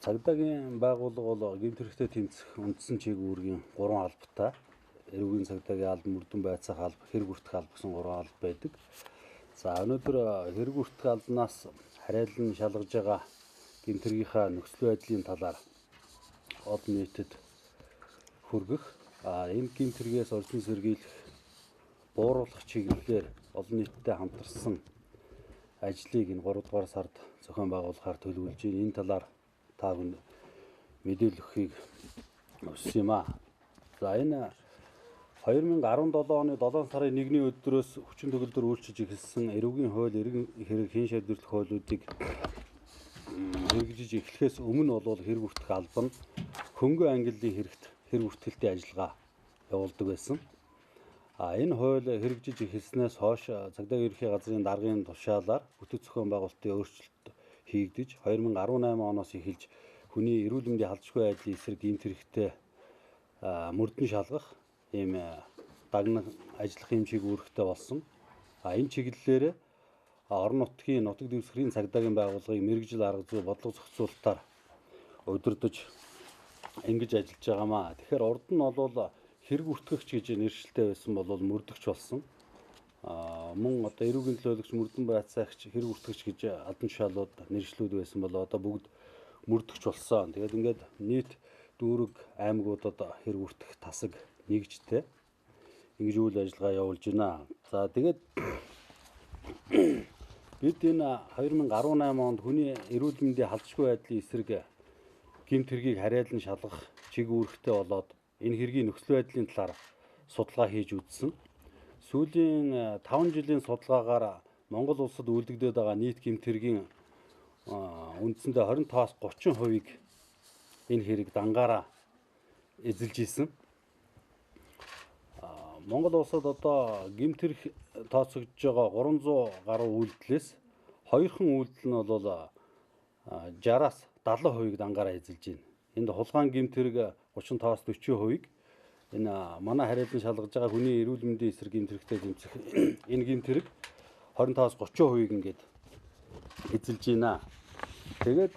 Цагдаагийн байгууллага бол гэмт хэрэгтэд тэмцэх үндсэн чиглэл үүргийн 3 албатай. Эрүүгийн цагдаагийн алба, мөрдөн байцаах алба, хэрэг хүртэх алба гэсэн 3 алба байдаг. За өнөөдөр хэрэг хүртэх албанаас харьяалан шалгаж байгаа гэмт хэргийнхаа нөхцөл байдлын талаар олон нийтэд хүргэх, энэ гэмт хэрэгээс орчин сэргийлэх, бууруулах чиглэлээр олон нийттэй хамтарсан ажлыг энэ 3 дугаар сард зохион байгуулахаар төлөвлөж байна. Энэ талаар та бүхэнд мэдээлэл өгөхийг хүссэн юм аа. За энэ 2017 оны 7 сарын 1-ний өдрөөс хүчин төгөлдөр үйлчилж эхэлсэн эрүүгийн хууль, эрүүг хэрэг, хийн шалгуулах хуулиудыг хэрэгжиж эхлэхээс өмнө бол хэрэг хүртэх алба нь хөнгөн ангиллын хэрэгт хэрэг хүртгэлтийн ажиллагаа явуулдаг байсан. Энэ хууль хэрэгжиж эхэлснээс хойш цагдаагийн ерөнхий газрын даргын тушаалаар бүтэц зохион байгуулалтын өөрчлөлт хийгдэж 2018 оноос эхэлж хүний эрүүл мэндийн халдшгүй байдлын эсрэг гэмт хэрэгтээ мөрдөн шалгах ийм дагнах ажиллах юм шиг үүрэгтэй болсон. Энэ чиглэлээр орон нутгийн нутаг дэвсгэрийн цагдаагийн байгууллагыг мэргэжил арга зүй бодлого зохицуулалтаар удирдах ингэж ажиллаж байгаамаа. Тэгэхээр урд нь бол хэрэг хүртгэгч гэж нэршилтэй байсан бол мөрдөгч болсон. Мөн одоо эрүүгийн төлөөлөгч, мөрдөн байцаагч, хэрэг хүртгэгч гэж албан тушаалууд нэршлүүд байсан бол одоо бүгд мөрдөгч болсон. Тэгээд ингээд нийт дүүрэг аймагуудад хэрэг хүртэх тасаг нэгжтэй ингэж үйл ажиллагаа явуулж байна. За тэгээд бид энэ 2018 онд хүний эрүүл мэндийн халдшгүй байдлын эсрэг гэмт хэргийг харьяалан шалгах чиг үүрэгтэй болоод энэ хэргийн нөхцөл байдлын талаар судалгаа хийж үзсэн. Сүүлийн 5 жилийн судалгаагаар Монгол улсад үйлдэгдээд байгаа нийт гэмт хэргийн үндсэндээ 25-аас 30%-ийг энэ хэрэг дангаараа эзэлж исэн. Монгол улсад одоо гэмт хэрэг тооцогдож байгаа 300 гаруй үйлдэлээс 2хан үйлдэл нь бол 60-аас 70%-ийг дангаараа эзэлж байна. Энд хулгайн гэмт хэрэг 35-аас 40%-ийг энэ манай харьяалан шалгаж байгаа хүний эрүүл мэндийн эсрэг гэмт хэрэгтэй тэмцэх энэ гэмт хэрэг 25-аас 30%-ийг ингээд эзэлж байна. Тэгээд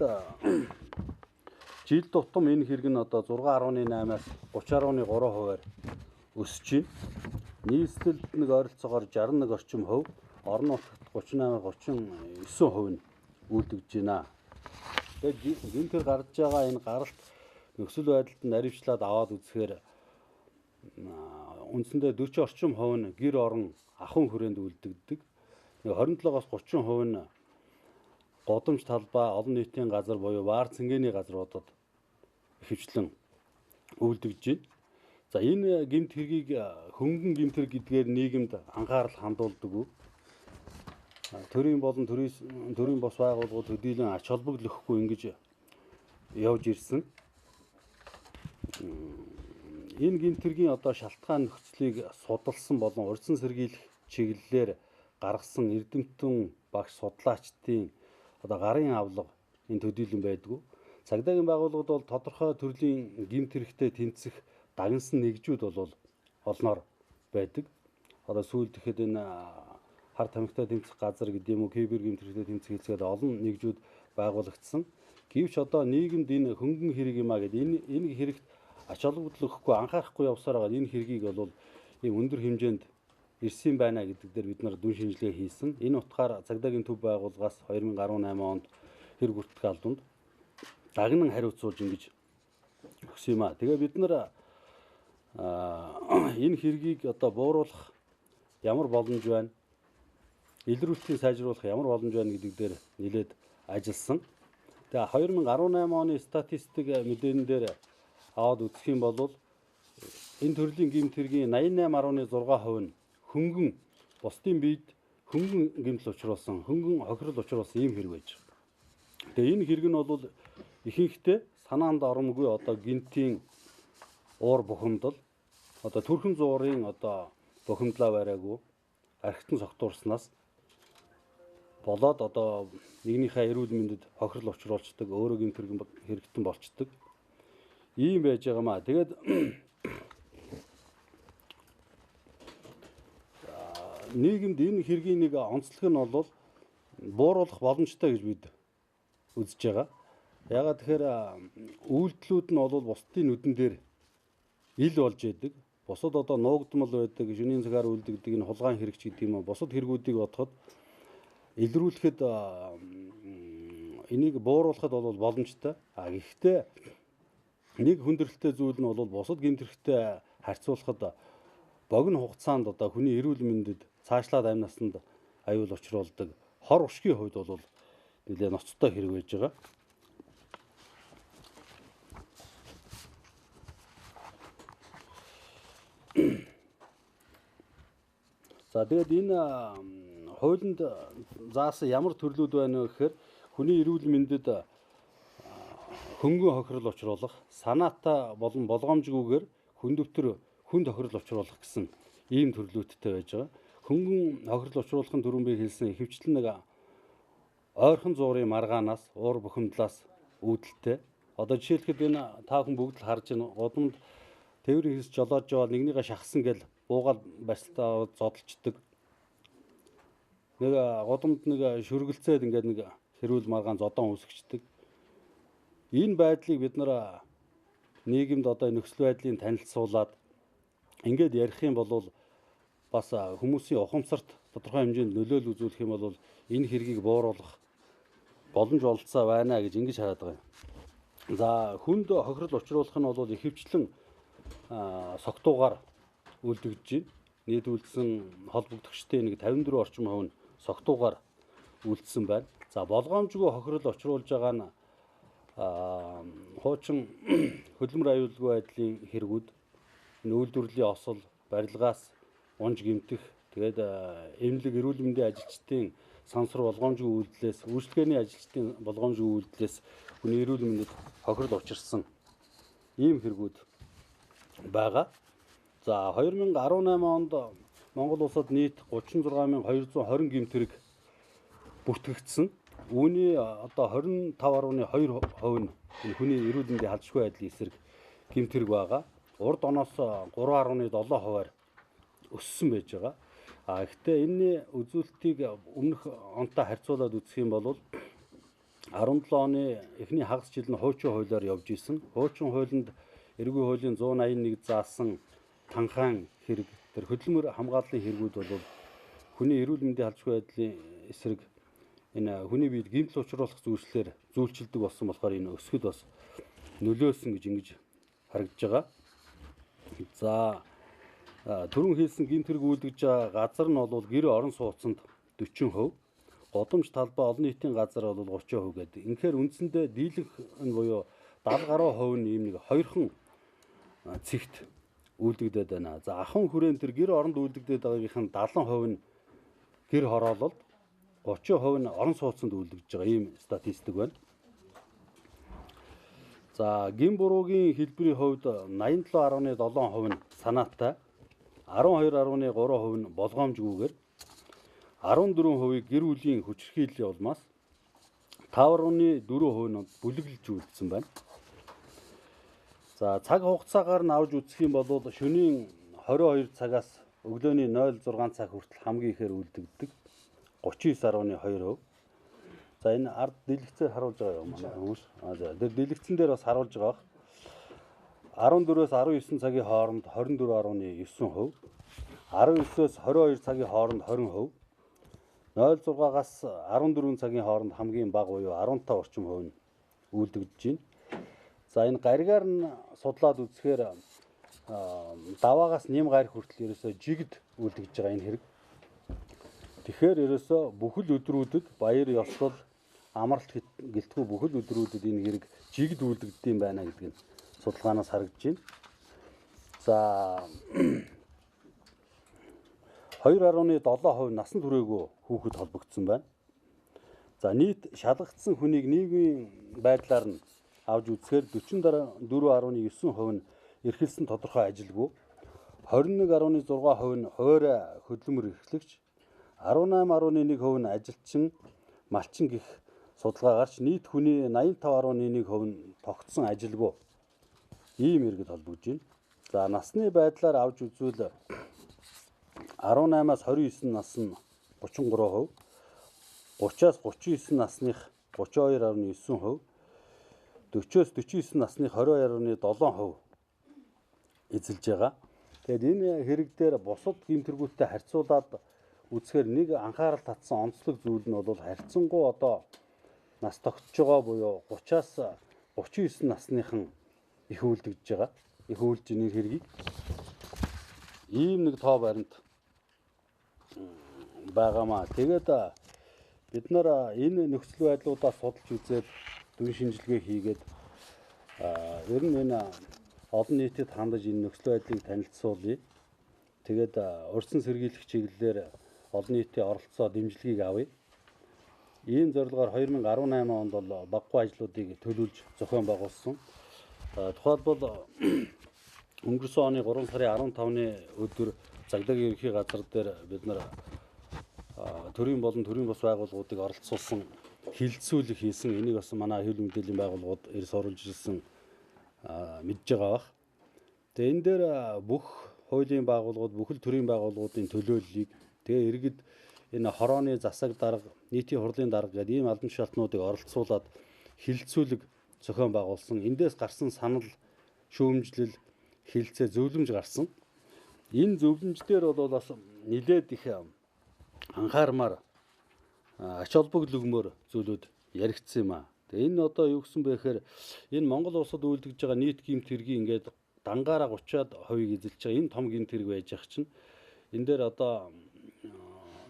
жил тутам энэ хэрэг нь одоо 6.8-аас 30.3%-аар өсөж байна. Нийслэлд нэг ойролцоогоор 61 орчим хувь, орон нутагт 38-39% нь үйлдэгдэж байна. Тэгээд гэмт хэрэг гарч байгаа энэ гаралт нөхцөл байдалд наривчлаад аваад үзэхээр үндсэндээ 40 орчим хувь нь гэр орон ахуйн хүрээнд үйлдэгддэг. 27-оос 30% нь годамж талбай, олон нийтийн газар буюу баар цэнгэний газруудад ихэвчлэн үйлдэгдэж байна. За энэ гэмт хэргийг хөнгөн гэмт хэрэг гэдгээр нийгэмд анхаарал хандуулдаг. Төрийн болон төрийн бос байгууллагууд төдийлөн ач холбогдол өгөхгүй ингэж явж ирсэн. Энэ гэмт хэргийн одоо шалтгаан нөхцөлийг судалсан болон урьдчилан сэргийлэх чиглэлээр гаргасан эрдэмтэн багш судлаачдын одоо гарын авлага энэ төдийлөн байдгүй. Цагдаагийн байгууллагууд бол тодорхой төрлийн гэмт хэрэгтэй тэмцэх дагнсан нэгжүүд бол олноор байдаг. Одоо сүүлд ихэд энэ хар тамхитай тэмцэх газар гэдэг юм уу, кибер гэмт хэрэгтэй тэмцэх хэлцгээд олон нэгжүүд байгуулагдсан. Гэвч одоо нийгэмд энэ хөнгөн хэрэг юм а гэдэг энэ хэрэгт ач холбогдол өгөхгүй анхаарахгүй явсаар байгаа энэ хэргийг бол ийм өндөр хэмжээнд ирсэн байна гэдэг дээр бид нар дүн шинжилгээ хийсэн. Энэ утгаар цагдаагийн төв байгууллагаас 2018 онд хэрэг хүртэх албанд дагнан хариуцуулж ингэж өгсөн юм а. Тэгээ бид нар энэ хэргийг одоо бууруулах ямар боломж байна? Илрүүлэлтийг сайжруулах ямар боломж байна гэдэг дээр нэлээд ажилласан. Тэгээ 2018 оны статистик мэдээлэл дээр аваад үзэх юм бол энэ төрлийн гэмт хэргийн 88.6% нь хөнгөн бусдын биед хөнгөн гэмтэл учруулсан, хөнгөн хохирол учруулсан ийм хэрэг байж байгаа. Тэгээ энэ хэрэг нь бол ихэнхдээ санаанд оромгүй одоо гэмтийн уур бухимдал, одоо төрхөн зуурын одоо бухимдлаа бариагүй архитан согтуурснаас болоод одоо нэгнийхээ эрүүл мэндэд хохирол учруулцдаг, өөрөө гэмт хэрэгтэн болцдог. Ийм байж байгаамаа. Тэгээд нийгэмд энэ хэргийн нэг онцлог нь бол бууруулах боломжтой гэж бид үзэж байгаа. Ягаад тэгэхээр үйлдэлүүд нь бол бусдын нүдэн дээр ил болж яадаг. Бусад одоо нуугдмал байдаг, шөнийн цагаар үлдэгдэг энэ хулгайн хэрэгч гэдэг юм а. Бусад хэрэгүүдийг бодоход илрүүлэхэд энийг бууруулахад бол боломжтой. Гэхдээ нэг хүндрэлтэй зүйл нь бол бусад гэмт хэрэгтэй харьцуулахад богино хугацаанд одоо хүний эрүүл мэндэд цаашлаад амь насанд аюул учруулдаг хор ушгийн хувьд бол нэлээд ноцтой хэрэг байж байгаа. За тэгээд энэ хуулинд заасан ямар төрлүүд байна вэ гэхээр хүний эрүүл мэндэд хөнгөн хохирол учруулах, санаатай болон болгоомжгүйгээр хүн тохирол учруулах гэсэн ийм төрлүүдтэй байж байгаа. Хөнгөн хохирол учруулахын түрүүн би хэлсэн ихэвчлэн нэг ойрхон зуурын маргаанаас, уур бухимдлаас үүдэлтэй. Одоо жишээлхэд энэ та хүн бүгд л харж байна. Гудамд тээврийн хэс жолоож яваад нэгнийгээ шахсан гэл буугаад барьцлаа зодолчдөг. Нэг гудамд нэг шүргэлцээд ингээд нэг хэрүүл маргаан зодон үүсгэждэг. Энэ байдлыг бид нар нийгэмд одоо нөхцөл байдлын танилцуулаад ингээд ярих юм бол бас хүмүүсийн ухамсарт тодорхой хэмжээнд нөлөөлөл үзүүлэх юм бол энэ хэргийг бууруулах боломж олцоо байна гэж ингэж хараад байгаа юм. За хүнд хохирол учруулах нь бол ихэвчлэн согтуугаар үлдэгдэж байна. Нийт үлдсэн холбогдогчдын нэг 54% орчим хувь нь согтуугаар үлдсэн байна. За болгоомжгүй хохирол учруулж байгаа нь хуучин хөдөлмөр аюулгүй байдлын хэрэгүүд, үйлдвэрлэлийн осол, барилгаас унж гэмтэх, тэгээд эмнэлэг эрүүл мэндийн ажилчдын сансар болгоомжгүй үйлдэлээс, үйлчлэгээний ажилчдын болгоомжгүй үйлдэлээс хүний эрүүл мэндэд хохирол учирсан ийм хэрэгүүд байгаа. За 2018 онд Монгол улсад нийт 36220 гэмт хэрэг бүртгэгдсэн. Үүний одоо 25.2% нь хүний эрүүл мэндийн халдшгүй байдлын эсрэг гэмт хэрэг байгаа. Урд оноос 3.7%-аар өссөн байж байгаа. Гэхдээ энэ үзүүлэлтийг өмнөх онтой харьцуулаад үзэх юм бол 17 оны эхний хагас жил нь хуучин хуулиар явж исэн. Хуучин хуулинд эрүүгийн хуулийн 181 заасан танхаан хэрэг, тэр хөдөлмөр хамгааллын хэрэгүүд бол хүний эрүүл мэндийн халдшгүй байдлын эсрэг энэ хүний биед гэмтэл учруулах зүйлслэр зүйлчилдэг болсон болохоор энэ өсгөл бас нөлөөсөн гэж ингэж харагдж байгаа. За түрүүн хэлсэн гэмт хэрэг үлдэж байгаа газар нь бол гэр орон сууцнд 40%, годамж талбай олон нийтийн газар бол 30% гэдэг. Инхээр үндсэндээ дийлэнх нь буюу 70 гаруй хувь нь ийм нэг хоёрхан цэгт үлдэгдээд байна. За ахын хүрээнд тэр гэр оронд үлдэгдээд байгаагийнх нь 70% нь гэр хороололд, 30% нь орон сууцнд үлдэгдэж байгаа ийм статистик байна. За гин буруугийн хэлбэрийн хувьд 87.7% нь санаатай, 12.3% нь болгоомжгүйгээр, 14% гэр бүлийн хүчирхийллийн улмаас, 5.4% нь бүлэглэж үлдсэн байна. За цаг хугацаагаар нь авч үзэх юм бол шөнийн 22 цагаас өглөөний 06 цаг хүртэл хамгийн ихээр үлдэгддэг 39.2%. За энэ ард дэлгэцээр харуулж байгаа юм манай хүмүүс. За тэр дэлгэцэн дээр бас харуулж байгаа. 14-өөс 19 цагийн хооронд 24.9%, 19-өөс 22 цагийн хооронд 20%, 06-аас 14 цагийн хооронд хамгийн бага буюу 15 орчим хувь нь үлдэгдэж байна. За энэ гаригаар нь судлаад үзэхээр даваагаас нэм гарь хүртэл ерөөсөө жигд үлдэгдэж байгаа энэ хэрэг. Тэгэхээр ерөөсөө бүхэл өдрүүдэд баяр ёслол амралт гэлтгүй бүхэл өдрүүдэд энэ хэрэг жигд үлдэгдэв юм байна гэдэг нь судалгаанаас харагдж байна. За 2.7% насан туршаагүй хүүхэд холбогдсон байна. За нийт шалгагдсан хүнийг нийгмийн байдлаар нь авч үзэхээр 44.9% нь эрхэлсэн тодорхой ажилгүй, 21.6% нь хуваарь хөдөлмөр эрхлэгч, 18.1% нь ажилчин, малчин гэх судалгаагарч нийт хүний 85.1% нь тогтсон ажилгүй ийм иргэд холбогдож байна. За насны байдлаар авч үзвэл 18-аас 29 нас нь 33%, 30-аас 39 насных 32.9%, 40-оос 49 насны 22.7% эзэлж байгаа. Тэгээд энэ хэрэг дээр бусад гэмтэргүүттэй харьцуулаад үзэхээр нэг анхаарал татсан онцлог зүйл нь бол харьцангуй одоо нас тогтж байгаа буюу 30-аас 39 насныхан их үлдэгдэж байгаа. Их үлж ийн хэргийг ийм нэг тоо баримт байгаамаа. Тэгээд бид нар энэ нөхцөл байдлуудаа судалж үзээд дүн шинжилгээ хийгээд ер нь энэ олон нийтэд хандаж энэ нөхцөл байдлыг танилцуулъя. Тэгээд урьдчилан сэргийлэх чиглэлээр олон нийтийн оролцоо дэмжлэгийг авъя. Ийм зорилгоор 2018 онд бол баггүй ажлуудыг төлөвлөж зохион байгуулсан. Тухайлбал өнгөрсөн оны 3 сарын 15-ны өдөр Цагдаагийн ерөнхий газар дээр бид нар төрийн болон төрийн бус байгууллагуудыг оролцуулсан хилцүүлэг хийсэн. Энийг бас манай хэвлэл мэдээллийн байгууллагууд эрс оруулж ирсэн мэдж байгаа бах. Тэгээ энэ дээр бүх хуулийн байгууллагууд, бүхэл төрийн байгууллагуудын төлөөллийг тэгээ иргэд энэ хорооны засаг дарга, нийтийн хурлын дарга гэдэг ийм албан тушаалтнуудыг оролцуулаад хилцүүлэг зохион байгуулсан. Эндээс гарсан санал, шүүмжлэл, хилцээ, зөвлөмж гарсан. Энэ зөвлөмж дээр бол бас нэлээд их анхаармаар ач холбогдол зүйлүүд яригдсан юм аа. Тэгээ энэ одоо юу гэсэн бэ гэхээр энэ Монгол улсад үйлдвэж байгаа нийт гэмт хэргийн ингээд дангаараа 30-аад хувийг эзэлж байгаа энэ том гэмт хэрэг байж ах чинь энэ дээр одоо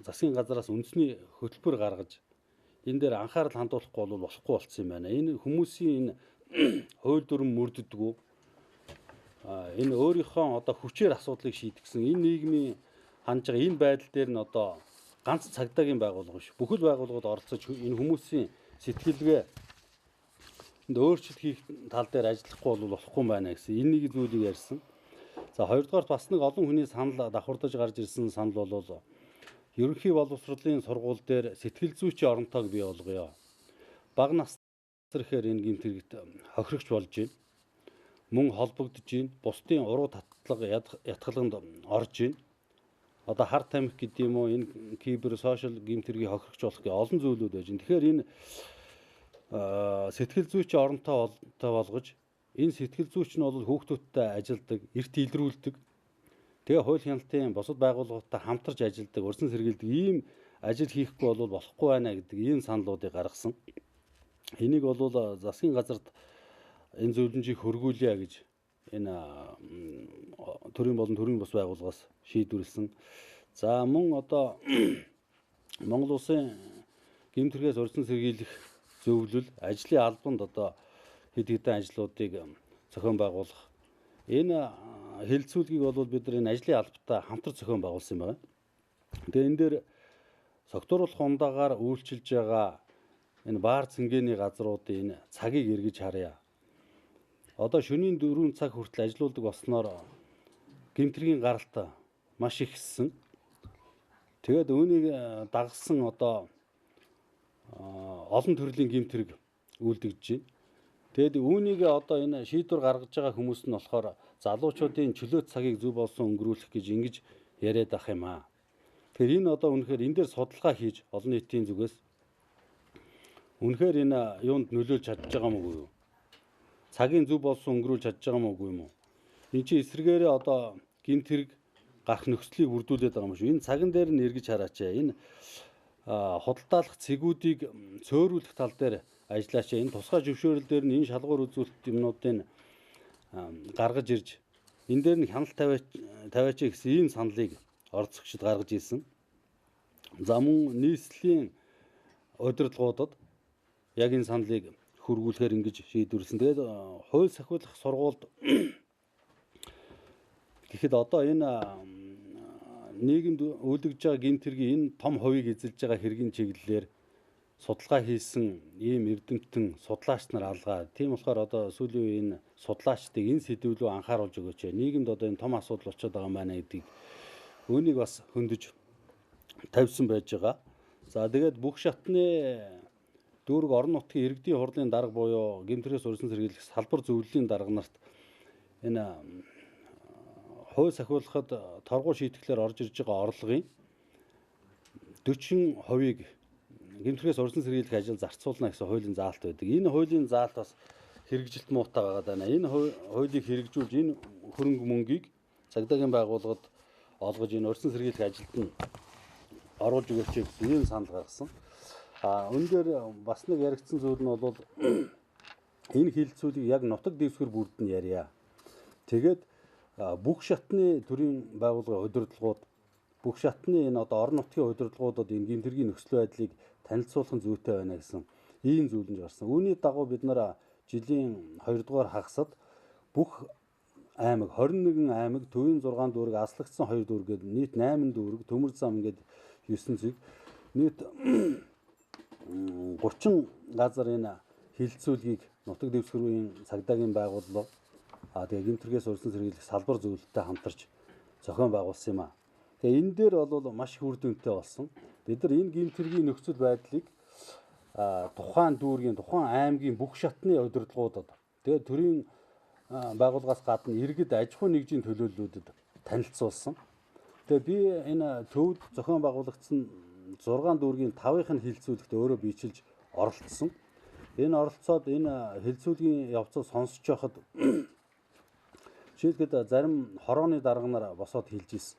засгийн газараас үндэсний хөтөлбөр гаргаж энэ дээр анхаарал хандуулахгүй бол болохгүй болсон юм байна. Энэ хүмүүсийн энэ хууль дүрм мөрддөггүй энэ өөрийнхөө одоо хүчээр асуудлыг шийдгсэн энэ нийгмийн хандж байгаа энэ байдал дээр нь одоо ганц цагдаагийн байгууллага биш. Бүхэл байгууллагууд оролцож энэ хүмүүсийн сэтгэлгээ энд өөрчлөлт хийх тал дээр ажиллахгүй бол болохгүй юм байна гэсэн энийг зүйлийг ярьсан. За хоёрдугаар бас нэг олон хүний санал давхардаж гарч ирсэн санал бол ерөнхий боловсролын сургууль дээр сэтгэл зүйчийн оронтойг бий болгоё. Бага насны ихээр энэ гэмт хэрэгт хохирогч болж байна. Мөн холбогдож байна. Бусдын уруу татлага ятгаланд орж байна. Одоо хар тамхи гэдэг юм уу энэ кибер сошиал гэмт хэргийг хохирогч болох гэх олон зүйлүүд байж байна. Тэгэхээр энэ сэтгэл зүйчийн оронтой болгож энэ сэтгэл зүйч нь бол хүүхдүүдтэй ажилдаг, эрт илрүүлдэг. Тэгээ хууль хяналтын бусад байгууллагуудтай хамтарч ажилладаг, урьдчилан сэргийлдэг ийм ажил хийхгүй бол болохгүй байна гэдэг ийм саналуудыг гаргасан. Энийг бол засгийн газарт энэ зөвлөмжийг хөргүүлье гэж энэ төрийн болон төрийн бус байгууллагаас шийдвэрлсэн. За мөн одоо Монгол улсын гэмт хэрэгээс урьдчилан сэргийлэх зөвлөл ажлын албанд одоо хэд хэдэн ажлуудыг зохион байгуулах. Энэ хэлэлцүүлгийг бол бид нар энэ ажлын албатай хамтар зохион байгуулсан юм байна. Тэгээ энэ дээр согтууруулах ундаагаар үйлчилж байгаа энэ баар цэнгэний газруудын энэ цагийг эргэж харъя. Одоо шөнийн 4 цаг хүртэл ажилуулдаг болсноор гэмтрийн гаралт маш ихссэн. Тэгээд үүнийг дагсан одоо олон төрлийн гэмтрэг үйлдэгдэж байна. Тэгэд үүнийг одоо энэ шийдвэр гаргаж байгаа хүмүүс нь болохоор залуучуудын чөлөөт цагийг зөв болсон өнгөрүүлэх гэж ингэж яриад ах юм аа. Тэгэхээр энэ одоо үнэхээр энэ дээр судалгаа хийж олон нийтийн зүгээс үнэхээр энэ юунд нөлөөлж чадж байгаа мó юу? Цагийн зөв болсон өнгөрүүлж чадж байгаа мó үгүй юм уу? Энд чинь эсрэгээрээ одоо гэмт хэрэг гарах нөхцөлийг бүрдүүлээд байгаа юм шүү. Энэ цаган дээр нь эргэж хараач. Энэ худалдаалах цэгүүдийг цөөрүүлэх тал дээр ажиллаач. Энэ тусгай зөвшөөрөл дээр нь энэ шалгуур үзүүлэлт юмнуудыг гаргаж ирж энэ дээр нь хяналт тавиач гэсэн ийм саналыг орцогчд гаргаж ирсэн. За мөн нийслэлийн удирдлагуудад яг энэ саналыг хөргүүлэхээр ингэж шийдвэрлсэн. Тэгээд хууль сахиулах сургуульд гэхэд одоо энэ нийгэмд үйлдвэж байгаа гэмт хэргийн энэ том хувийг эзэлж байгаа хэргийн чиглэлээр судалгаа хийсэн ийм эрдэмтэн судлаач нар алгаа. Тийм болохоор одоо сүүлийн үеийн энэ судлаачдыг энэ сэдв рүү анхааруулж өгөөч. Нийгэмд одоо энэ том асуудал болчиход байгаа юм байна гэдгийг үүнийг бас хөндөж тавьсан байж байгаа. За тэгээд бүх шатны дүүрэг орон нутгийн иргэдийн хурлын дарга буюу гэмт хэрэгээс урьдчилан сэргийлэх салбар зөвлөлийн дарга нарт энэ хууль сахиулахад торгуу шийтгэлээр орж ирж байгаа орлогын 40%-ийг гэмт хэрэгээс урьдчилан сэргийлэх ажил зарцуулна гэсэн хуулийн заалт байдаг. Энэ хуулийн заалт бас хэрэгжилт муутай байгаа даа. Энэ хуулийг хэрэгжүүлж энэ хөрөнгө мөнгийг цагдаагийн байгууллагад олгож энэ өрсөн сэргийлэх ажилд нь оруулж өгөөч гэсэн ийм санал гаргасан. Үүнээр бас нэг яригдсан зүйл нь бол энэ хилцүүлгийг яг нутаг дэвсгэр бүрд нь ярья. Тэгээд бүх шатны төрийн байгууллагын удирдлагууд, бүх шатны энэ одоо орон нутгийн удирдлагуудад энэ гэмтэргийн нөхцөл байдлыг танилцуулах зүйтэй байна гэсэн ийм зүйл нь гарсан. Үүний дагуу бид нар жилийн 2 дугаар хагасад бүх аймаг 21 аймаг төвийн 6 дүүрэг аслагдсан 2 дүүрэг гээд нийт 8 дүүрэг төмөр зам гээд 9 зэг нийт 30 газар энэ хилцүүлгийг нутаг дэвсгэрийн цагдаагийн байгууллага тэгээ гэмтэргээс өрсөн сэргийлэх салбар зөвлөлтөд хамтарч зохион байгуулсан юм а. Тэгээ энэ дээр бол маш их үр дүнтэй болсон. Бид нар энэ гэмтэргийн нөхцөл байдлыг тухайн дүүргийн, тухайн аймгийн бүх шатны удирдлагуудад тэгээ төрийн байгууллагаас гадна иргэд аж ахуй нэгжийн төлөөллүүдэд танилцуулсан. Тэгээ би энэ төвд зохион байгуулагдсан 6 дүүргийн 5-ыг нь хилцүүлэхэд өөрөө биечилж оролцсон. Энэ оролцоод энэ хилцүүлгийн явцыг сонсож байхад жишээлбэл зарим хорооны дарганаар босоод хэлж ирсэн.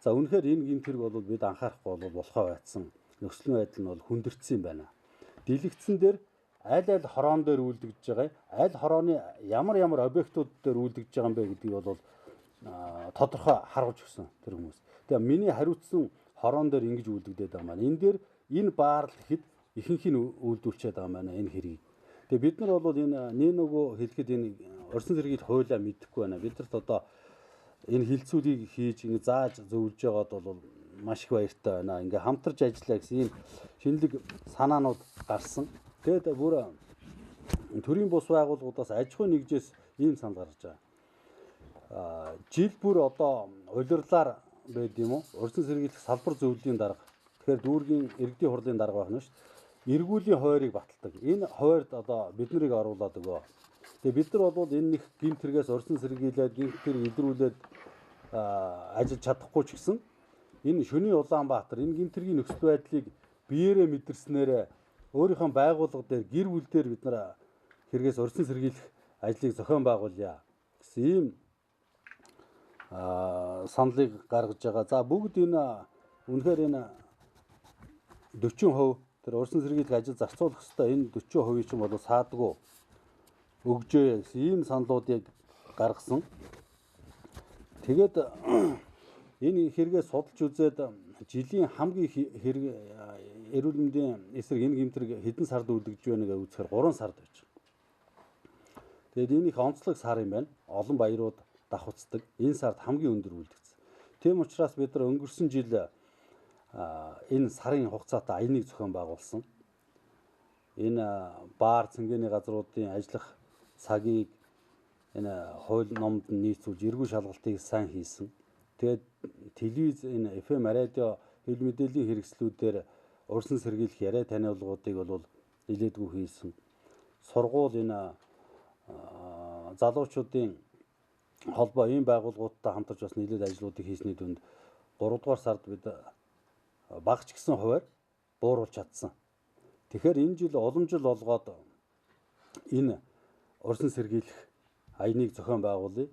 За үнэхээр энэ гэмтэрэг бол бид анхаарахгүй бол болохоо байцсан. Нөхцөл байдал нь бол хүндэрсэн юм байна. Дэлгэцэн дээр аль хороон дээр үйлдэгдэж байгаа, аль хорооны ямар объектууд дээр үйлдэгдэж байгаа юм бэ гэдгийг бол тодорхой харуулж өгсөн тэр хүмүүс. Тэгээ миний хариуцсан хорон дээр ингэж үйлдэгдээд байгаа маань. Энэ дээр энэ баарл гэхэд ихэнх нь үйлдүүлчихэд байгаа маань энэ хэрэг. Тэгээ бид нар бол энэ нөгөө хэлэхэд энэ орсон зэргийг хуулиа мэдэхгүй байна. Бидэрт одоо энэ хилцүүлгийг хийж ингэ зааж зөвлөж байгаад бол маш их баяртай байна. Ингээ хамтарч ажиллаа гэсэн ийм шинэлэг санаанууд гарсан. Тэгээд бүр төрийн бус байгууллагуудаас аж ахуй нэгжээс ийм санал гарч байгаа. Жил бүр одоо улирлаар байд юм уу? Урьдчилан сэргийлэх салбар зөвлөлийн дарга. Тэгэхээр дүүргийн иргэдийн хурлын дарга байна шүү дээ. Эргүүлийн хойрыг баталдаг. Энэ хойрд одоо бид нарыг оруулаад өгөө. Тэгээ бид нар бол энэ нэг гэмтэргээс урьдчилан сэргийлээд гэмтэр илрүүлээд ажиллаж чадахгүй ч гэсэн энэ шөнийн Улаанбаатар энэ гэмтэргийн нөхцөл байдлыг биеэрээ мэдэрснээр өөрийнхөө байгууллага дээр гэр бүл дээр бид нар хэрэгээс урьдчилан сэргийлэх ажлыг зохион байгуулъя гэсэн ийм саналыг гаргаж байгаа. За бүгд энэ үнэхээр энэ 40% тэр урьдчилан сэргийлэх ажил зарцуулах хэвээр энэ 40% чинь бол саадгүй өгжөө гэсэн ийм саналуудыг гаргасан. Тэгээд энэ хэрэгээ судалж үзээд жилийн хамгийн хэрэг эрүүл мэндийн эсрэг энэ гэмтэрэг хэдэн сард үлдэж байна гэж үзэхээр 3 сард байж байгаа. Тэгээд энэ их онцлог сар юм байна. Олон баярууд давхацдаг. Энэ сард хамгийн өндөр үлдэгдсэн. Тийм учраас бид нар өнгөрсөн жил энэ сарын хугацаатай аяныг зохион байгуулсан. Энэ баар цэнгэний газруудын ажиллах цагийг энэ хууль номд нийцүүлж эргүү шалгалтыг сайн хийсэн. Тэгээд телевиз энэ FM радио хэл мэдээллийн хэрэгслүүдээр урьдчилан сэргийлэх яриа таниалгуудыг бол нэлээдгүй хийсэн. Сургууль энэ залуучуудын холбоо ийм байгууллагуудтай хамтарч бас нэлээд ажлуудыг хийсний дүнд 3 дугаар сард бид багч гисэн хуваар бууруулж чадсан. Тэгэхээр энэ жил уламжил олгоод энэ урьдчилан сэргийлэх аяныг зохион байгуулъя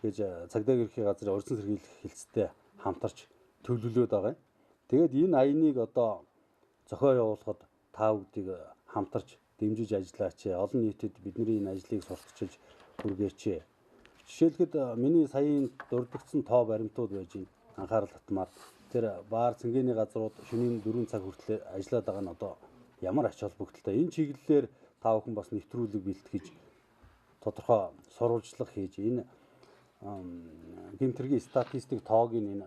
гэж цагдаагийн ерхий газрын урьдчилан сэргийлэх хэлцтэй хамтарч төлөвлөд байгаа юм. Тэгээд энэ аяныг одоо зохион явуулахад та бүдгийг хамтарч дэмжиж ажиллаач. Олон нийтэд бидний энэ ажлыг сурталчилж хүргээч. Жишээлхэд миний саяын дурддагсан тоо баримтууд байж байна. Анхаарал татмаар тэр баар цэнгэний газрууд шөнийн 4 цаг хүртэл ажиллаад байгаа нь одоо ямар ач холбогдолтой. Энэ чиглэлээр та бүхэн бас нэвтрүүлэг бэлтгэж тодорхой сурвалжлага хийж энэ гэмтэргийн статистик тоог энэ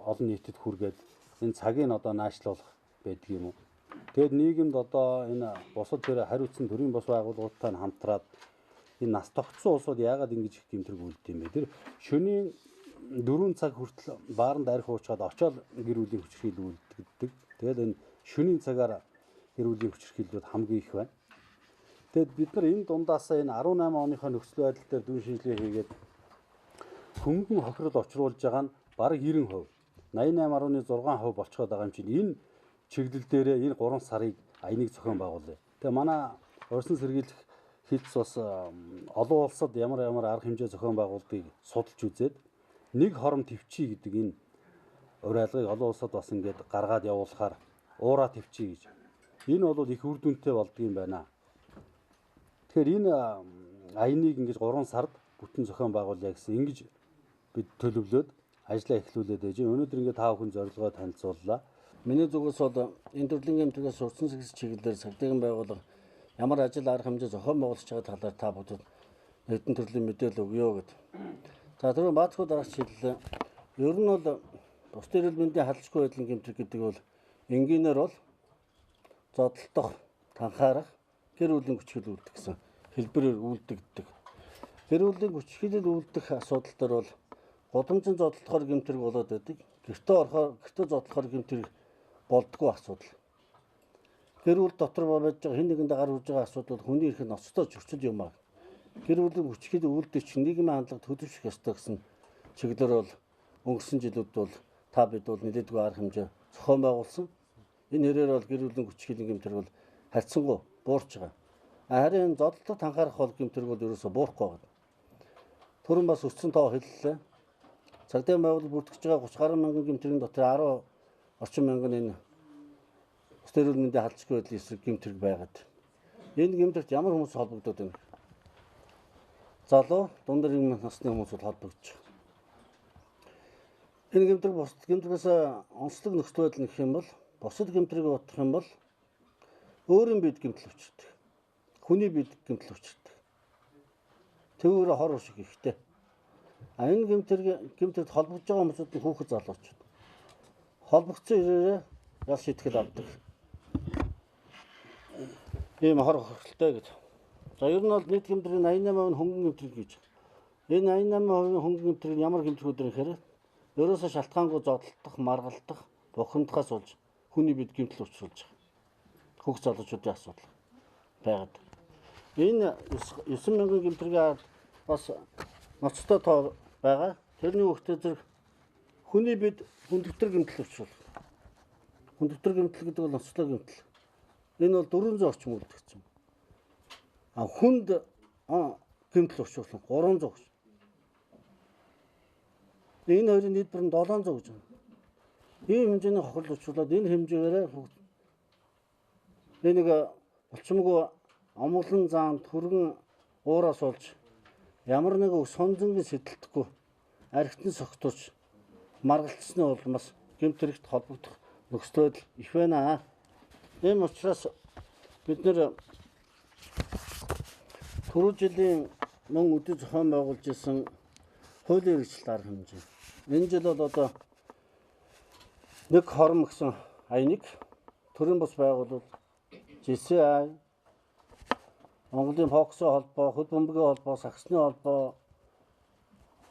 олон нийтэд хүргээд энэ цагийг одоо наашлуулах байдаг юм уу. Тэгэд нийгэмд одоо энэ бусад тэр хариуцсан төрийн бус байгууллагуудтай хамтраад энэ нас тогтсон улсууд яагаад ингэж их гэмтэрэг үлддэг юм бэ? Тэр шөнийн 4 цаг хүртэл бааранд арх уучаад очоод гэр бүлийн хүчирхийлэл үлддэг. Тэгэл энэ шөнийн цагаар гэр бүлийн хүчирхийллүүд хамгийн их байна. Тэгэд бид нар энэ дундаасаа энэ 18 оныхоо нөхцөл байдал дээр дүн шинжилгээ хийгээд хөнгөн хохирол очруулж байгаа нь бараг 90%, 88.6% болчиход байгаа юм чинь энэ чиглэл дээрээ энэ 3 сарыг аяныг зохион байгуулъя. Тэгээ манай урьдчилан сэргийлэх Хилц бас олон улсад ямар арга хэмжээ зохион байгуулалтыг судалж үзээд нэг хором төвчий гэдэг энэ уриалгыг олон улсад бас ингээд гаргаад явуулахаар уураа төвчий гэж. Энэ бол их үр дүнтэй болдгийм байна. Тэгэхээр энэ аяныг ингэж 3 сард бүтэн зохион байгуулъя гэсэн ингэж бид төлөвлөөд ажиллаа эхлүүлээд байж. Өнөөдөр ингээд 5 хүн зорилгоо танилцууллаа. Миний зүгээс бол энэ төрлийн гэмтрээс урдсан сэгэс чиглэлээр цагдаагийн байгууллага ямар ажил арга хэмжээ зохион байгуулж байгаа талаар та бүдэд нэгэн төрлийн мэдээлэл өгье гэд. За түрүү баатхуу дараач хэллээ. Ер нь бол бусдын эрүүл мэндийн халдшгүй байдлын гэмтрэг гэдэг бол энгийнээр бол зодтолдох, танхаарах, гэр бүлийн хүчил үлдэх гэсэн хэлбэрээр үйлдэгддэг. Гэр бүлийн хүчил үлдэх асуудал төр бол гудамжин зодтолдохоор гэмтрэг болоод байдаг. Гэртээ зодтолдохоор гэмтрэг болдгоо асуудал. Гэр бүл дотор байж байгаа хэн нэгэндээ гар хүрж байгаа асуудал хүний эрх ноцтой зөрчил юм аа. Гэр бүлийн хүчил үлдэх чинь нийгмийн хандлагад хөдөлгөх ёстой гэсэн чиглэлээр бол өнгөрсөн жилүүд бол та бид бол нэлээдгүй арга хэмжээ зохион байгуулсан. Энэ хэрээр бол гэр бүлийн хүчилийн гэмтрэг бол харьцангуй буурч байгаа. Харин зодтолдох танхаарах бол гэмтрэг бол ерөөсөө буурахгүй байна. Түрүүн бас өссөн тоо хэллээ. Цагдаагийн байгууллага бүртгэж байгаа 30 гаруй мянган гэмтрийн дотор 10 орчим мянган энэ бусдын эрүүл мэндийн халдшгүй байдлын эсрэг гэмтрэг байгаад. Энэ гэмтрэгт ямар хүмүүс холбогдоод байна? Залуу, дундэр насны хүмүүс бол холбогдож байгаа. Энэ гэмтрэг бусад гэмтрэгээс онцлог нөхцөл байдал нэх юм бол бусад гэмтрэг бодох юм бол өөрийн бид гэмтэл учирдаг. Хүний бид гэмтэл учирдаг. Төвөөрө хор шиг ихтэй. Энэ гэмтрэгт холбогдож байгаа хүмүүсд нь хүүхэд залуучууд. Холбогдсон ирээрээ ял шийтгэл авдаг. Ийм хор хөрөлтэй гэж. За ер нь бол нийт гэмтрийн 88% хөнгөн гэмтрэг гэж. Энэ 88% хөнгөн гэмтрэг ямар гэмтрэгүүд вэ гэхээр ерөөсөө шалтгаангүй зодтолдох, маргалдах, бухимдахаас болж хүний бид гэмтэл учруулж байгаа. Хүүхэд залуучуудын асуудал байгаад. Энэ 9000 гэмтрэг бас ноцтой тоо байгаа. Тэрний үгтэй зэрэг хүний бид хүндэвтэр гэмтэл учруулах. Хүндэвтэр гэмтэл гэдэг бол ноцтой гэмтэл. Энэ бол 400 орчим үлдэгдсэн. Хүнд гэмтэл учруулах 300 гэж. Энэ хоёрын нийлбэр нь 700 гэж байна. Ийм хэмжээний хохирол учруулад энэ хэмжээгээр нэг булчимгүй омглон заамд хөргөн уураас болж ямар нэг сонзонгийн сэтэлтэхгүй архитын согтууч маргалцсны улмаас гэмтрэгт холбогдох нөхцөл байдал их байна. Ийм учраас бид нэр түрүү жилийн мөн өдөр зохион байгуулж исэн хуулийн хэрэгжил арга хэмжээ. Энэ жил бол одоо нэг хором гэсэн аяныг төрийн бус байгуулалт ЖСА, Монголын фоксын холбоо, хөл бөмбөгийн холбоо, сагсны холбоо,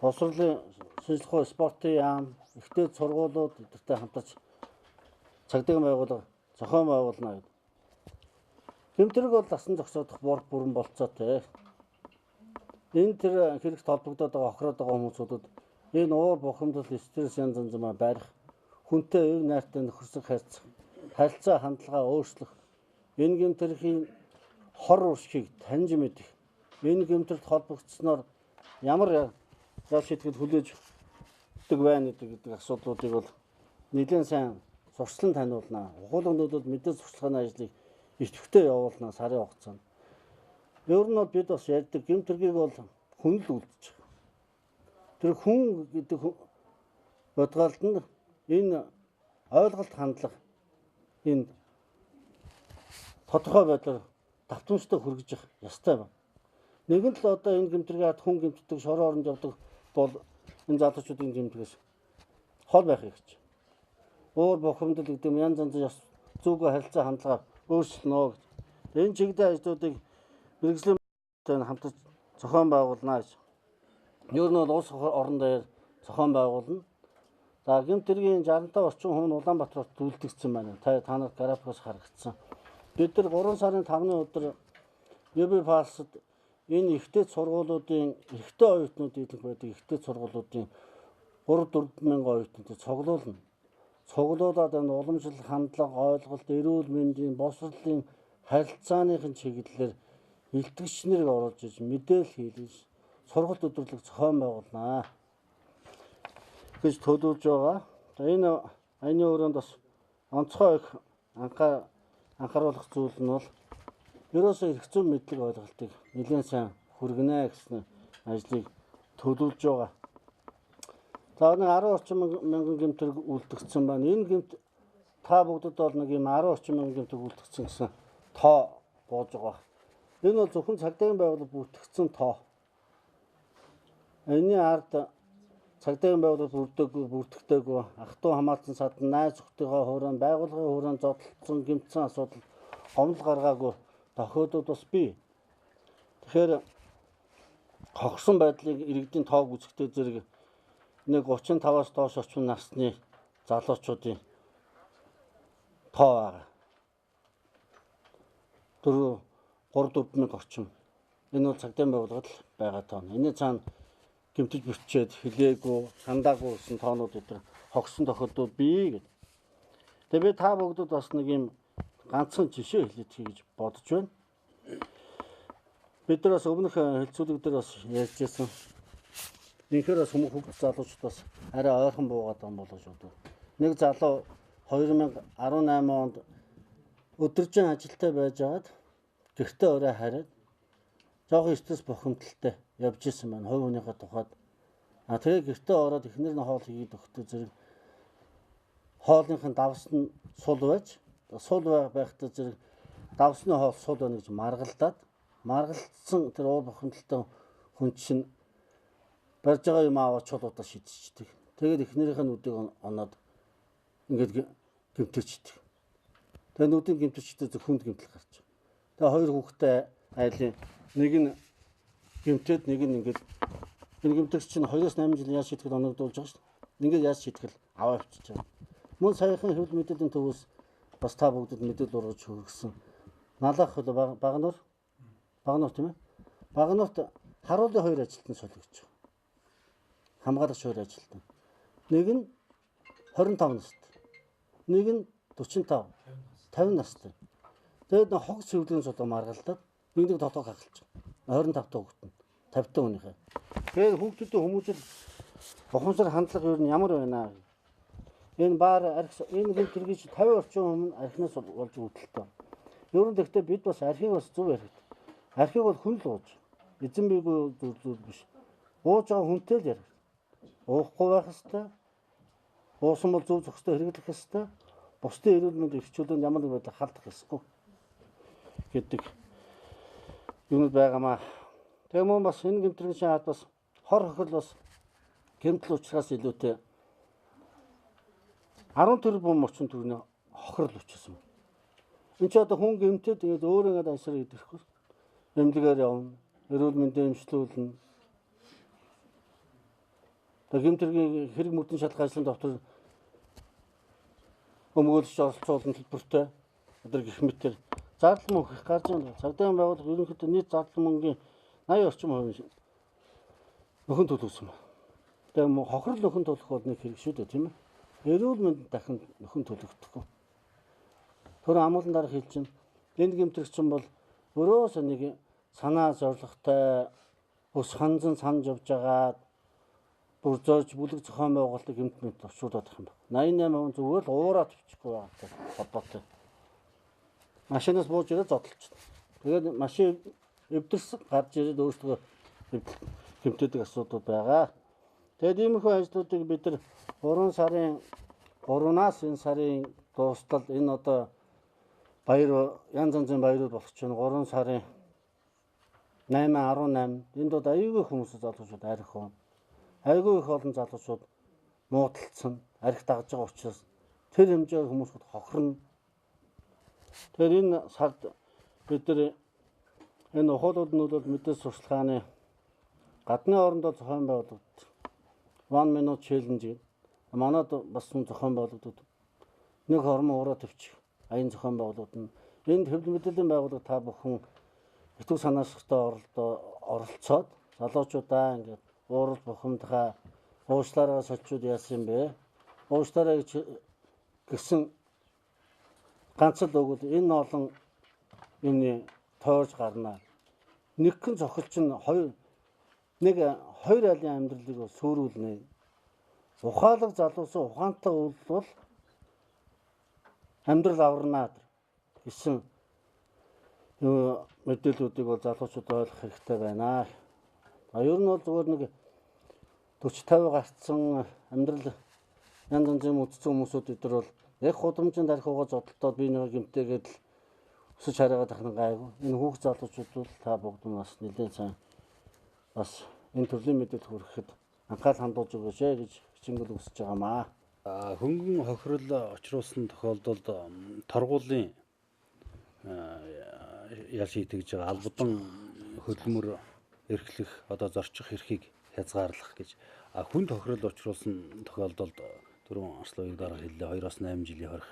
босрлын шинжилгээ спортын яам, ихтэй сургуулиуд эдгээртэй хамтарч цагдаагийн байгууллага зохион байгуулна гэдэг. Гэмтрэг бол дасан зогсоодох бүрэн болцоотой. Энэ тэр хэрэгт холбогдоод байгаа охроод байгаа хүмүүсүүдэд энэ уур бухимдал, стресс янз янзмаа барих, хүнтэй өв найртай нөхөрсөх харилцаа хандлагаа өөрчлөх, энэ гэмтрийн хор уршгийг таньж мэдэх, энэ гэмтрэлд холбогдсноор ямар ял шийтгэл хүлээж өгдөг байна гэдэг асуудлуудыг бол нэлээд сайн сурчлан таниулнаа. Ухуулгынуудад мэдээ сурчлагын ажлыг идэвхтэй явуулнаа сарын хугацаанд. Ер нь бол бид бас ярьдаг гэмтргийг бол хүн л үлдэж байгаа. Тэр хүн гэдэг бодгаалд нь энэ ойлголт хандлага энэ тодорхой байдлаар давтамжтай хүргэж явах ёстой байна. Нэгэн л одоо энэ гэмтрийг хүн гэмтдэг, шорон оронд явдаг бол энэ залуучуудын гэмтрээс хол байх хэрэгч. Уур бухимдал гэдэг нь янз янзын зүгөө харилцаа хандлагаар өөрчлөнө гэж. Энэ чиглэлийн ажлуудыг мэрэгжлийн хамтарч зохион байгуулна гэж. Ер нь бол улс орон дээр зохион байгуулна. За гэмтрийн 65 орчим хүн Улаанбаатарт үлдэгдсэн байна. Та нарт графикоос харагдсан. Бид нар 3 сарын 5-ны өдөр ЮБ Палсад энэ ихтэй сургуулиудын эрэгтэй оюутнууд идэх байдаг ихтэй сургуулиудын 3-4 мянган оюутнуудыг цуглуулна. Цуглуулад энэ уламжлал, хандлага, ойлголт, эрүүл мэндийн, босрлын харилцааныхын чиглэлээр илтгэгч нарыг оруулж иж мэдээлэл хийлгэж сургалт өдрөлг зохион байгуулнаа гэж төлөвлөж байгаа. За энэ аяны өрөөнд бас онцгой их анхааруулах зүйл нь бол ерөөсөө эрх зүйн мэдлэг ойлголтыг нэлээд сайн хүргэнэ гэсэн ажлыг төлөвлөж байгаа. За нэг 10 орчим мянган гэмтэрэг үлдэгдсэн байна. Энэ гэмт та бүгдэд бол нэг юм 10 орчим мянган гэмтэрэг үлдэгдсэн гэсэн тоо бууж байгаа. Энэ бол зөвхөн цагдаагийн байгууллага бүртгэгдсэн тоо. Энийн ард цагдаагийн байгууллага бүртгэдэггүй ах トゥ хамаалцсан садан найз зөвхтойгоо хууран байгууллагын хууран зодтолцсон гэмтсэн асуудал гомдол гаргаагүй тохиолдод бас бий. Тэгэхээр хогсон байдлыг иргэдийн тоог үзэхдээ зэрэг нэг 35-аас доош орчим насны залуучуудын тоо байгаа. 3-4 мянга орчим. Энэ бол цагдаагийн байгууллагад байгаа тоо. Энэ цаана гэмтэж бичээд хэлээгүй, сандаагүй гэсэн тоонууд өдр хогсон тохиолдол бий гэдэг. Тэгээ би та бүгдд бас нэг юм ганцхан жишээ хэлээд хий гэж бодож байна. Бид нар бас өмнөх хэлцүүлэг дээр бас ярьжсэн. Инхээр бас хүмүүс залуучууд бас арай ойрхон буугаад байгаа болоо шүү. Нэг залуу 2018 онд өдөржин ажилтай байжгаад гэртээ орой хараад жоохон стресс бохимдолтой явж исэн байна. Хувь хүнийхээ тухайд. Тэгээ гэртээ ороод эхнэр нь хоол хийгээд өгөхдөө зэрэг хоолныхын давс нь сул байж, сул байхдаа зэрэг давсны хоол сул байна гэж маргалдсан тэр уул бохимдолтой хүн чинь барьж байгаа юм аваад чулуудаа шидчихдэг. Тэгээд эхнэрийнх нь үдийг оноод ингээд гэмтэрчдэг. Тэгээд нүдийн гэмтэрчдэг зөв хүнд гэмтэл гарч. Тэгээд хоёр хүүхдээ айлын нэг нь гэмтээд нэг нь ингээд энэ гэмтэрч чинь 2-8 жил яаж шийтгэл оногдуулж байгаа шүү дээ. Ингээд яаж шийтгэл аваа авчиж байгаа. Мөн саяхан хэвлэл мэдээллийн төвөөс бас та бүгдэд мэдээлэл ургаж хүргэсэн. Налах Багнуур тийм ээ. Багнуурт харуулын 2 ажилтан солигдож байгаа. Хамгаалагч 2 ажилтан. Нэг нь 25 настай. Нэг нь 45, 50 настай. Тэгээд нэг хог цэвлэгэн сулга маргалдаад нэг дотоо хахалж байгаа. 25 та хүүхэд нь 50 та хүнийхээ. Тэгээд хүүхдүүдийн хүмүүжил бохомсор хандлага юу нь ямар байна? Энэ баар энэ гэмтэргийч 50 орчим өмнө архинаас болж үүдэлтэй. Ер нь гэхдээ бид бас архийг бас зөв ярих. Архийг бол хүн л ууж. Эзэн бийгүй зүйл биш. Ууж байгаа хүнтэй л ярих. Уухгүй байх ёстой. Уусан бол зөв зөвхөстэй хэрэглэх ёстой. Бусдын эрүүл мэндийг эрхчлүүлэн ямар нэг байдлаар халдах ёсгүй гэдэг юмуд байгаамаа. Тэгээ мөн бас энэ гэмтэргийн шахаад бас хор хохирол бас гэмтэл учраас илүүтэй 10 тэрбум орчим төгрөгийн хохирол учирсан. Энд ч одоо хүн гэмтээд тэгээд өөрөө ингээд ажил хийхгүй. Эмнэлгээр явна. Эрүүл мэндийн эмчилүүлнэ. Тэгээд гэмтэргийн хэрэг мөрдөн шалгах ажлын доктор өмгөөлж оролцуулсан төлбөртэй өдөр гэх мэтэр зардал мөнгө их гарч байгаа. Цагдаагийн байгууллага ерөнхийдөө нийт зардал мөнгөний 80 орчим хувийн нөхөн төлөвсөн байна. Тэгээ хохирол нөхөн төлөх бол нэг хэрэг шүү дээ, тийм ээ. Эрүүл мэнд дахин нөхөн төлөгдөхгүй. Тэр амгалан дарга хэлж чинь энд гэмтэрч чинь бол өрөөсөө нэг санаа зоригтой ус ханзан санаж явж байгаа бүр зорж бүлэг зохион байгуулалтыг гэмтмэд орчуулдаг юм байна. 88% зүгээр л уураад бичихгүй байгаатай холбоотой. Машинаас бууж ирээд зодтолч. Тэгээд машин эвдэрсэн гарч ирээд өөрсдөө гэмтээдэг асуудал байгаа. Тэгээд иймэрхүү ажлуудыг бид нар 3 сарын 3-аас энэ сарын дуустал энэ одоо баяр янз янзын баярууд болох чинь 3 сарын 8-18 энд одоо аюулгүй хүмүүс залуучууд арих уу. Айгүй их олон залуучууд муудалцсан, арх дагж байгаа учраас тэр хэмжээгээр хүмүүсд хохирно. Тэгэхээр энэ сард бид нар энэ ухуулууд нь бол мэдээж сурчлагын гадны орондоо зохион байгуулалт 1 minute challenge гэдэг. Манайд бас зохион байгуулалтууд нэг хормон ураа төвчих аян зохион байгуулалт нь энд хэвлэл мэдээллийн байгууллага та бүхэн итүү санаачтай оролцоод залуучуудаа ингээд уурал бухимдахаа уушлаараа сочууд яасан юм бэ? Уушлаараа гэсэн ганц л өгвөл энэ олон юмны тойрж гарна. нэгэн цохилч нь хоёр айлын амьдралыг сөөрүүлнэ. Ухаалаг залуусаа ухаантай бол амьдрал аварнаа гэсэн мэдээллүүдийг бол залуучууд ойлгох хэрэгтэй байна. Ер нь бол зүгээр нэг 40-50 гарцсан амьдрал янз янзын үдцэн хүмүүсүүд өдөр бол яг худамжинд архиугаа зодтолдоод би нэг гэмтээгээд л өсөж хараагаад тахна гайгүй. Энэ хүүхд залуучууд бол та бүгд нь бас нэлээд сайн бас энэ төрлийн мэдээлэл хүрэхэд анхаарал хандуулж өгөөч гэж хичээнгэл өсөж байгаамаа. Хөнгөн хохирол очруулсан тохиолдолд торгуулийн ял шийтгэж байгаа албадан хөдөлмөр эрхлэх одоо зорчих эрхийг хязгаарлах гэж хүн тохирол учруулсан тохиолдолд түрүүн Арслан дарга хэллээ 2-8 жилийн хорих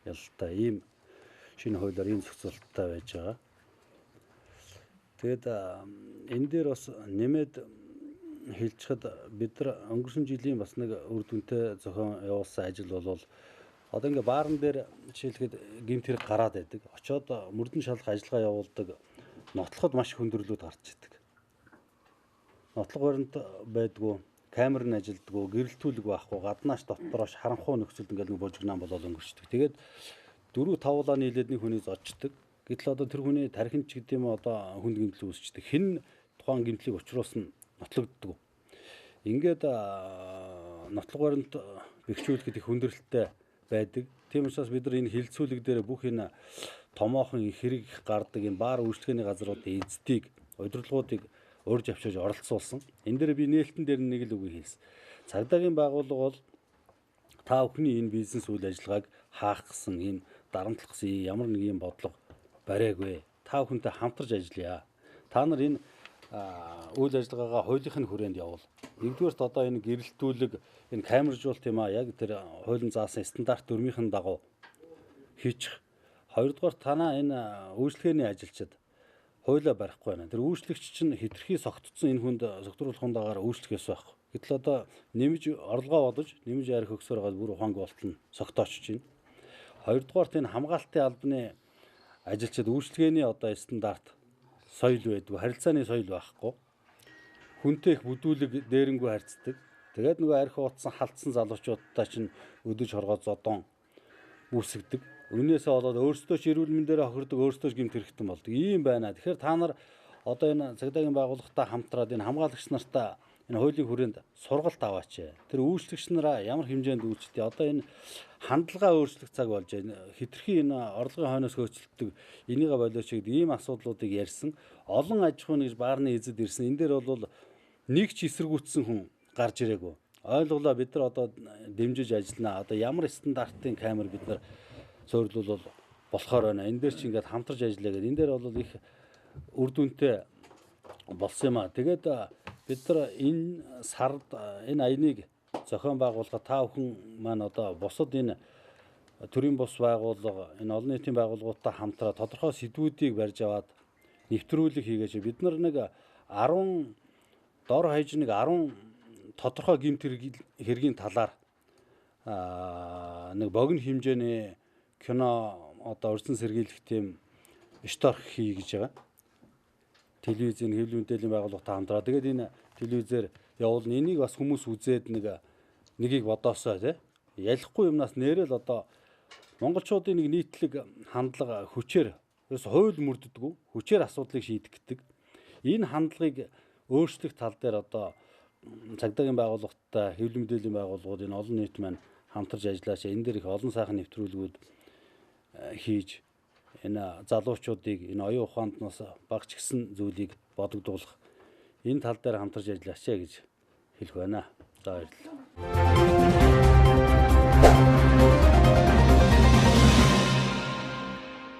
ялалтай ийм шинэ хуулиар ийм зохицуулттай байж байгаа. Тэгэд энэ дээр бас нэмээд хэлцэхэд бид нар өнгөрсөн жилийн бас нэг үр дүнтэй зохион явуулсан ажил бол одоо ингээ баарн дээр жишээлхэд гэмт хэрэг гараад байдаг. Очоод мөрдөн шалах ажиллагаа явуулдаг нотлоход маш хүндрэлүүд гарч идэг. Нотлох баримт байдгүй, камер нь ажилдгүй, гэрэлтүүлэг байхгүй, гаднааш дотороош харанхуй нөхцөлд ингээл нэг божигнаан болоод өнгөрчдөг. Тэгээд 4-5 улаан нийлээд нэг хүний зодчдөг. Гэтэл одоо тэр хүний тархинд ч гэдэм одоо хүнд гэмтэл үүсчдэг. Хэн тухайн гэмтлийг учруулсан нотлогддог. Ингээд нотлох баримт бэхжүүлэхэд их хүндрэлтэй байдаг. Тийм учраас бид нар энэ хилцүүлэг дээр бүх энэ томоохон хэрэг гардаг энэ баар үйлчлэгээний газруудын эздийг, удирдлагуудыг урьж авчирж оролцуулсан. Энэ дээр би нээлтэн дээр нэг л үг хэлсэн. Цагдаагийн байгууллага бол та бүхний энэ бизнес үйл ажиллагааг хаах гэсэн ийм дарамтлах гэсэн ямар нэг юм бодлого бариаггүй. Та бүхэнтэй хамтарч ажиллая. Та нар энэ үйл ажиллагаагаа хуулийнхын хүрээнд явуул. Нэгдүгээрт одоо энэ гэрэлтүүлэг, энэ камержуулт юм яг тэр хуулийн заасан стандарт дүрмийнхэн дагуу хийчих. Хоёрдугаар танаа энэ үйлчлэгээний ажилчид хуулиа барихгүй байна. Тэр үйлчлэгч чинь хэтэрхий согтцсон энэ хүнд согтруулах хундагаар үйлчлэхээс байхгүй. Гэтэл одоо нэмж орлогоо бодож, нэмж арх өгсөөр байгаа бүр ухаанг болтол нь согтоочж байна. Хоёрдугаарт энэ хамгаалтын албаны ажилчид үйлчлэгээний одоо стандарт соёл байдгүй, харилцааны соёл байхгүй. Хүнтэй их бүдүүлэг дээрэнгүй харьцдаг. Тэгээд нөгөө арх ууцсан халтсан залуучуудтай чинь өдөж хоргоод зодон үүсгдэг. Үнээсээ болоод өөрсдөө ч эрүүл мэндээр хохирдог, өөрсдөө ч гэмт хэрэгтэн болдог. Ийм байна. Тэгэхээр та нар одоо энэ цагдаагийн байгууллагатай хамтраад энэ хамгаалагч нартаа энэ хуулийн хүрээнд сургалт аваач. Тэр үйлчлэгч нараа ямар хэмжээнд үйлчлэдэг. Одоо энэ хандлага өөрчлөх цаг болж байна. Хэтэрхий энэ орлогын хойноос хөөцөлдөг энийгээ болооч гэдэг ийм асуудлуудыг ярьсан. Олон аж ахуйн гэж баарны эзэд ирсэн. Энэ дээр бол нэг ч эсэргүүцсэн хүн гарч ирээгүй. Ойлголоо бид нар одоо дэмжиж ажиллана. Одоо ямар стандартын камер бид нар суйрлуул болохоор байна. Энэ дээр чи ингээд хамтарч ажиллая гэдэг. Энэ дээр бол их үр дүнтэй болсон юм аа. Тэгээд бид нар энэ сард энэ аяныг зохион байгуулах та бүхэн маань одоо бусад энэ төрийн бус байгууллага, энэ олон нийтийн байгууллагуудтай хамтраа тодорхой сэдвүүдийг барьж аваад нэвтрүүлэг хийгээч. Бид нар нэг 10 дор хаяж нэг 10 тодорхой гэмт хэргийн талаар нэг богино хэмжээний кино одоо урьдчилан сэргийлэх тийм шторх хий гэж байгаа. Телевизийн хэвлэл мэдээллийн байгууллагатай хамтраа. Тэгээд энэ телевизээр явуулна. Энийг бас хүмүүс үзээд нэгийг бодоосоо тий. Ялахгүй юмнаас нэрэл одоо монголчуудын нэг нийтлэг хандлага хүчээр ерөөс хууль мөрддөггүй, хүчээр асуудлыг шийдэх гэдэг. Энэ хандлагыг өөрчлөх тал дээр одоо цагдаагийн байгууллагатай, хэвлэл мэдээллийн байгууллагууд энэ олон нийт маань хамтарч ажиллаач. Энэ дээр их олон сайхан нэвтрүүлгүүд хийж энэ залуучуудыг энэ оюун ухаанднаас багч гисэн зүйлийг бодогдуулах энэ тал дээр хамтарч ажиллаач гэж хэлэх байна. За баярлалаа.